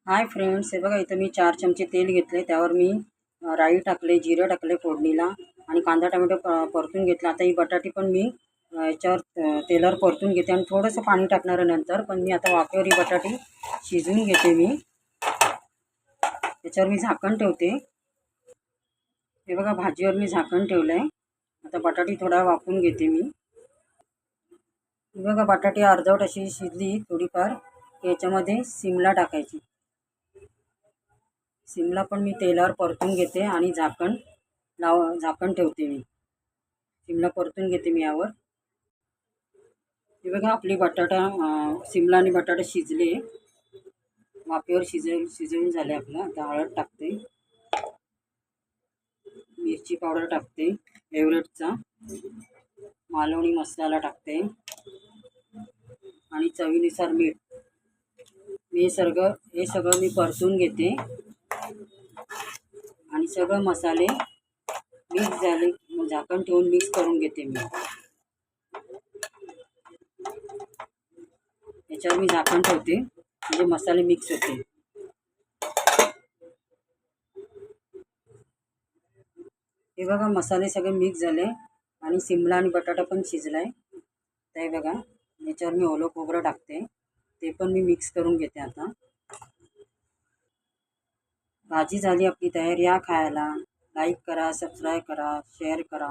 Hi friends, हे बघा इथं मी 4 चमचे तेल घेतले. त्यावर मी राई टाकले, जिरं टाकले फोडणीला आणि कांदा टोमॅटो परतून घेतला. आता ही बटाटी पण मी याच्यावर तेलावर परतून घेते आणि थोडंसं पाणी टाकणार नंतर. पण मी आता वाफेवर ही बटाटी शिजवून घेते. त्याच्यावर मी झाकण ठेवते. हे बघा भाजीवर मी झाकण ठेवलं आहे. आता बटाटी थोडा वाफवून घेते मी. हे बघा बटाटी अर्धवट अशी शिजली थोडीफार. याच्यामध्ये सिमला टाकायची. सिमला पण मी तेलावर परतून घेते आणि झाकण ठेवते मी. सिमला परतून घेते मी यावर. हे बघा आपली सिमला आणि बटाटा शिजले, वाफेवर शिजवून झाले आपलं. आता हळद टाकते, मिरची पावडर टाकते, एव्हरेस्टचा मालवणी मसाला टाकते आणि चवीनुसार मीठ. हे सगळं मी परतून घेते आणि सगळं मसाले मिक्स झाले. झाकण ठेवून मिक्स करून घेते मी. याच्यावर मी झाकण ठेवते म्हणजे मसाले मिक्स होते. हे बघा मसाले सगळे मिक्स झाले आणि सिमला आणि बटाटा पण शिजलाय. तर हे बघा याच्यावर मी ओलं खोबरं टाकते. ते पण मी मिक्स करून घेते. आता भाजी झाली आपली तयार. या खायला. लाईक करा, सबस्क्राईब करा, शेअर करा.